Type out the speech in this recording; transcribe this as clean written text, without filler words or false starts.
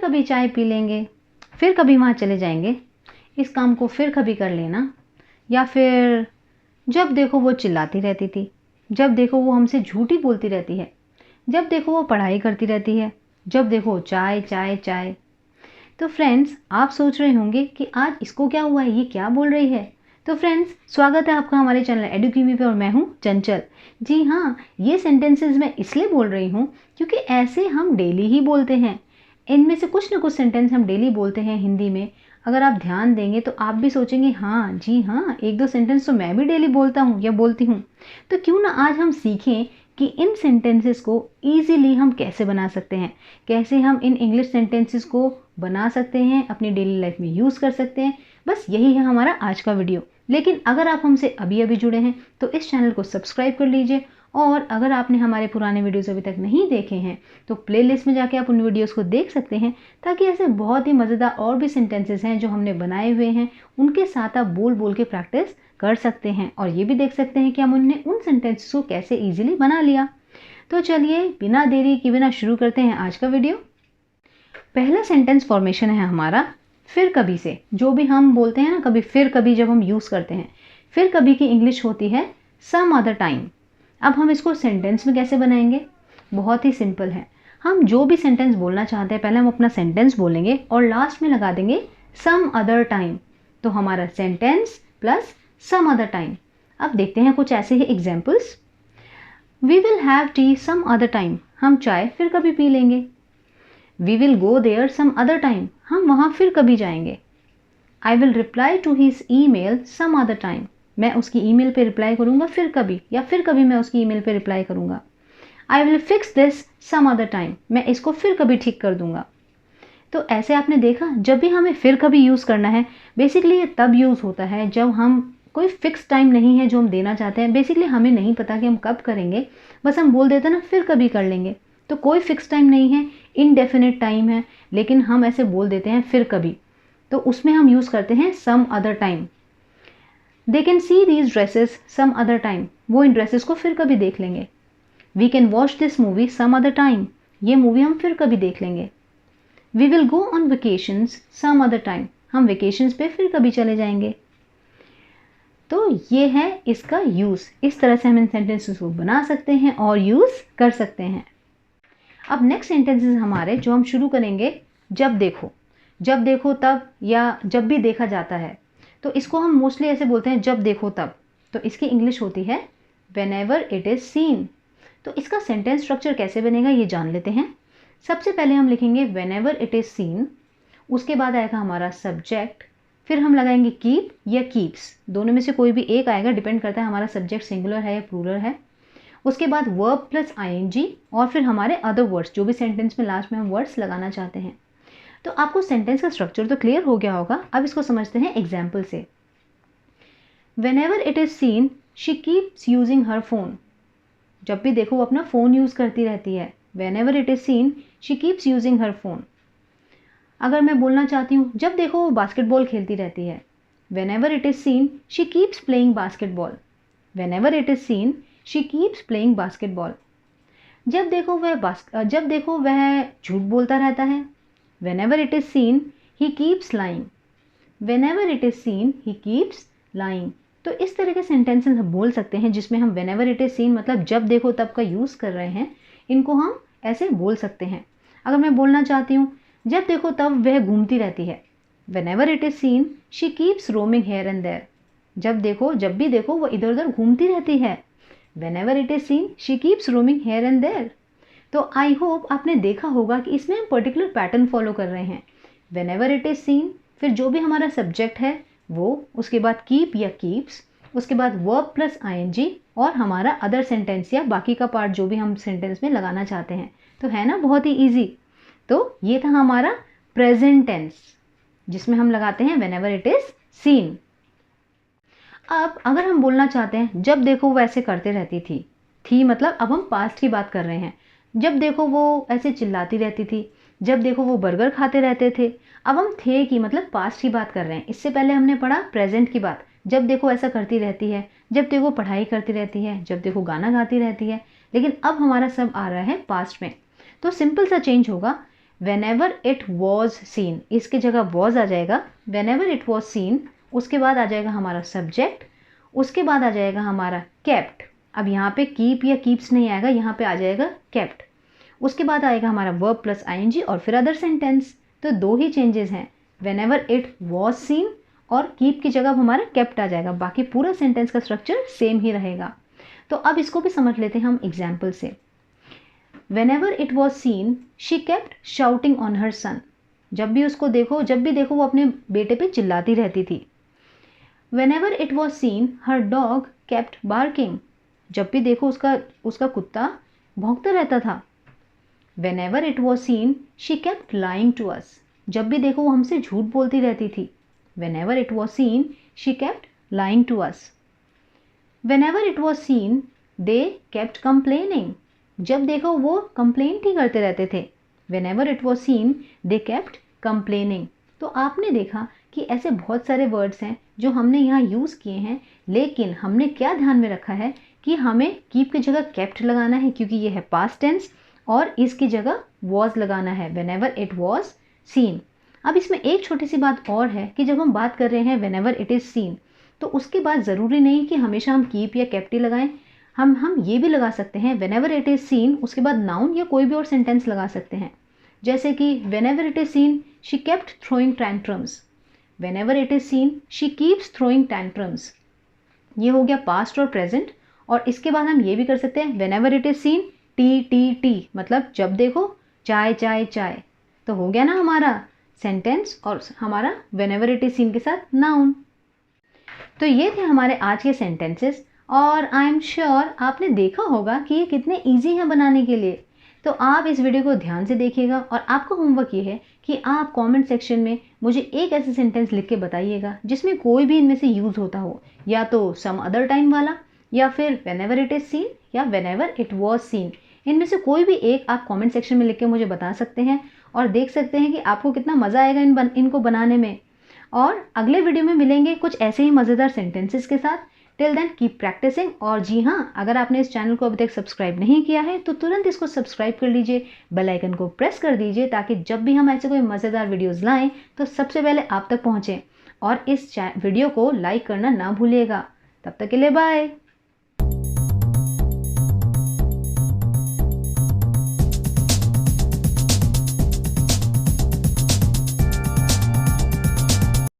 कभी चाय पी लेंगे, फिर कभी वहाँ चले जाएंगे, इस काम को फिर कभी कर लेना, या फिर जब देखो वो चिल्लाती रहती थी, जब देखो वो हमसे झूठी बोलती रहती है, जब देखो वो पढ़ाई करती रहती है, जब देखो चाय चाय चाय। तो फ्रेंड्स, आप सोच रहे होंगे कि आज इसको क्या हुआ है, ये क्या बोल रही है। तो फ्रेंड्स, स्वागत है आपका हमारे चैनल एडुकीमी पे और मैं हूँ चंचल। जी हाँ, ये सेंटेंसेस मैं इसलिए बोल रही हूँ क्योंकि ऐसे हम डेली ही बोलते हैं। इनमें से कुछ ना कुछ सेंटेंस हम डेली बोलते हैं हिंदी में। अगर आप ध्यान देंगे तो आप भी सोचेंगे हाँ जी हाँ, एक दो सेंटेंस तो मैं भी डेली बोलता हूँ या बोलती हूँ। तो क्यों ना आज हम सीखें कि इन सेंटेंसेस को ईजिली हम कैसे बना सकते हैं, कैसे हम इन इंग्लिश सेंटेंसेस को बना सकते हैं, अपनी डेली लाइफ में यूज़ कर सकते हैं। बस यही है हमारा आज का वीडियो। लेकिन अगर आप हमसे अभी अभी जुड़े हैं तो इस चैनल को सब्सक्राइब कर लीजिए, और अगर आपने हमारे पुराने वीडियोस अभी तक नहीं देखे हैं तो प्लेलिस्ट में जाके आप उन वीडियोस को देख सकते हैं, ताकि ऐसे बहुत ही मज़ेदार और भी सेंटेंसेस हैं जो हमने बनाए हुए हैं, उनके साथ आप बोल बोल के प्रैक्टिस कर सकते हैं और ये भी देख सकते हैं कि हमने उन सेंटेंसेस को कैसे ईजिली बना लिया। तो चलिए बिना देरी के बिना शुरू करते हैं आज का वीडियो। पहला सेंटेंस फॉर्मेशन है हमारा फिर कभी से। जो भी हम बोलते हैं ना कभी, फिर कभी जब हम यूज़ करते हैं, फिर कभी की इंग्लिश होती है सम अदर टाइम। अब हम इसको सेंटेंस में कैसे बनाएंगे, बहुत ही सिंपल है। हम जो भी सेंटेंस बोलना चाहते हैं पहले हम अपना सेंटेंस बोलेंगे और लास्ट में लगा देंगे सम अदर टाइम। तो हमारा sentence plus some other time. अब देखते हैं कुछ ऐसे ही examples. We will have tea some other time, हम चाय फिर कभी पी लेंगे। We will go there some other time, हम वहाँ फिर कभी जाएंगे। I will reply to his email some other time, मैं उसकी ईमेल पे रिप्लाई करूँगा फिर कभी, या फिर कभी मैं उसकी ईमेल पे रिप्लाई करूँगा। I will fix this some other time, मैं इसको फिर कभी ठीक कर दूँगा। तो ऐसे आपने देखा, जब भी हमें फिर कभी यूज़ करना है, बेसिकली ये तब यूज़ होता है जब हम कोई फिक्स टाइम नहीं है जो हम देना चाहते हैं। बेसिकली हमें नहीं पता कि हम कब करेंगे, बस हम बोल देते हैं ना फिर कभी कर लेंगे। तो कोई फिक्स टाइम नहीं है, इनडेफिनिट टाइम है, लेकिन हम ऐसे बोल देते हैं फिर कभी, तो उसमें हम यूज़ करते हैं some other time. They can see these dresses some other time, वो इन ड्रेसेस को फिर कभी देख लेंगे। We can watch this movie some other time, ये मूवी हम फिर कभी देख लेंगे। We will go on vacations some other time, हम वेकेशंस पे फिर कभी चले जाएंगे। तो ये है इसका यूज़। इस तरह से हम इन सेंटेंसेस को बना सकते हैं और यूज़ कर सकते हैं। अब नेक्स्ट सेंटेंसेस हमारे जो हम शुरू करेंगे, जब देखो। जब देखो तब, या जब भी देखा जाता है, तो इसको हम मोस्टली ऐसे बोलते हैं जब देखो तब। तो इसकी इंग्लिश होती है व्हेनेवर इट इज़ सीन। तो इसका सेंटेंस स्ट्रक्चर कैसे बनेगा ये जान लेते हैं। सबसे पहले हम लिखेंगे व्हेनेवर इट इज़ सीन, उसके बाद आएगा हमारा सब्जेक्ट, फिर हम लगाएंगे कीप या कीप्स, दोनों में से कोई भी एक आएगा, डिपेंड करता है हमारा सब्जेक्ट सिंगुलर है या प्लूरल है। उसके बाद वर्ब प्लस आईएनजी, और फिर हमारे अदर वर्ड्स, जो भी सेंटेंस में लास्ट में हम वर्ड्स लगाना चाहते हैं। तो आपको सेंटेंस का स्ट्रक्चर तो क्लियर हो गया होगा। अब इसको समझते हैं एग्जाम्पल से। Whenever it is seen she keeps using her phone, जब भी देखो वो अपना फ़ोन यूज़ करती रहती है। Whenever it is seen she keeps using her phone. अगर मैं बोलना चाहती हूँ जब देखो वो बास्केटबॉल खेलती रहती है, whenever it is seen she keeps playing basketball. Whenever it is seen she keeps playing basketball. जब देखो वह झूठ बोलता रहता है, whenever it is scene he keeps lying. Whenever it is scene he keeps lying. तो इस तरह के सेंटेंसेस हम बोल सकते हैं जिसमें हम व्हेनेवर इट इज़ सीन मतलब जब देखो तब का यूज़ कर रहे हैं, इनको हम ऐसे बोल सकते हैं। अगर मैं बोलना चाहती हूँ जब देखो तब वह घूमती रहती है, whenever it is seen she keeps roaming here and there. जब भी देखो वो इधर उधर घूमती रहती है, whenever it is seen she keeps roaming here and there. तो आई होप आपने देखा होगा कि इसमें हम पर्टिकुलर पैटर्न फॉलो कर रहे हैं। व्हेनेवर इट इज़ सीन, फिर जो भी हमारा सब्जेक्ट है वो, उसके बाद कीप या कीप्स, उसके बाद वर्ब प्लस आईएनजी, और हमारा अदर सेंटेंस या बाकी का पार्ट जो भी हम सेंटेंस में लगाना चाहते हैं। तो है ना बहुत ही ईजी। तो ये था हमारा प्रेजेंट टेंस जिसमें हम लगाते हैं व्हेनेवर इट इज़ सीन। अब अगर हम बोलना चाहते हैं जब देखो वो ऐसे करते रहती थी मतलब अब हम पास्ट की बात कर रहे हैं। जब देखो वो ऐसे चिल्लाती रहती थी, जब देखो वो बर्गर खाते रहते थे, अब हम थे की मतलब पास्ट की बात कर रहे हैं। इससे पहले हमने पढ़ा प्रेजेंट की बात, जब देखो ऐसा करती रहती है, जब देखो पढ़ाई करती रहती है, जब देखो गाना गाती रहती है। लेकिन अब हमारा सब आ रहा है पास्ट में। तो सिंपल सा चेंज होगा, whenever it was seen, इसके जगह was आ जाएगा, whenever it was seen, उसके बाद आ जाएगा हमारा subject, उसके बाद आ जाएगा हमारा kept। अब यहाँ पे keep या keeps नहीं आएगा, यहाँ पे आ जाएगा kept। उसके बाद आएगा हमारा verb plus ing और फिर other sentence। तो दो ही चेंजेस हैं, whenever it was seen और keep की जगह हमारा kept आ जाएगा, बाकी पूरा सेंटेंस का स्ट्रक्चर सेम ही रहेगा। तो अब इसको भी समझ लेते हैं हम एग्जाम्पल से। Whenever it was seen, she kept shouting on her son. जब भी देखो वो अपने बेटे पे चिल्लाती रहती थी। Whenever it was seen, her dog kept barking. जब भी देखो उसका कुत्ता भौंकता रहता था। Whenever it was seen, she kept lying to us. जब भी देखो वो हमसे झूठ बोलती रहती थी। Whenever it was seen, she kept lying to us. Whenever it was seen, they kept complaining. जब देखो वो कंप्लेंट ही करते रहते थे। Whenever it was seen, they kept complaining. तो आपने देखा कि ऐसे बहुत सारे वर्ड्स हैं जो हमने यहाँ यूज़ किए हैं, लेकिन हमने क्या ध्यान में रखा है कि हमें कीप की जगह kept लगाना है क्योंकि ये है पास्ट टेंस, और इसकी जगह was लगाना है whenever it was seen. अब इसमें एक छोटी सी बात और है कि जब हम बात कर रहे हैं whenever it is seen, तो उसके बाद ज़रूरी नहीं कि हमेशा हम keep या kept ही लगाएं। हम ये भी लगा सकते हैं whenever it is seen, उसके बाद नाउन या कोई भी और सेंटेंस लगा सकते हैं। जैसे कि whenever it is seen, she kept throwing tantrums. Whenever it is seen, she keeps throwing tantrums. ये हो गया पास्ट और प्रेजेंट। और इसके बाद हम ये भी कर सकते हैं whenever it is seen, T, मतलब जब देखो चाय चाय चाय। तो हो गया ना हमारा सेंटेंस और हमारा whenever it is seen के साथ नाउन। तो ये थे हमारे आज के सेंटेंसेस, और आई एम श्योर आपने देखा होगा कि ये कितने इजी हैं बनाने के लिए। तो आप इस वीडियो को ध्यान से देखिएगा और आपका होमवर्क ये है कि आप कमेंट सेक्शन में मुझे एक ऐसे सेंटेंस लिख के बताइएगा जिसमें कोई भी इनमें से यूज़ होता हो, या तो सम अदर टाइम वाला, या फिर whenever it is seen, या whenever it was seen। इनमें से कोई भी एक आप कमेंट सेक्शन में लिख के मुझे बता सकते हैं और देख सकते हैं कि आपको कितना मज़ा आएगा इनको बनाने में। और अगले वीडियो में मिलेंगे कुछ ऐसे ही मज़ेदार सेंटेंसेस के साथ। Till then keep practicing. और जी हाँ, अगर आपने इस चैनल को अभी तक सब्सक्राइब नहीं किया है तो तुरंत इसको सब्सक्राइब कर लीजिए, बेल आइकन को प्रेस कर दीजिए ताकि जब भी हम ऐसे कोई मज़ेदार वीडियोस लाएं तो सबसे पहले आप तक पहुँचें। और इस वीडियो को लाइक करना ना भूलिएगा। तब तक के लिए बाय।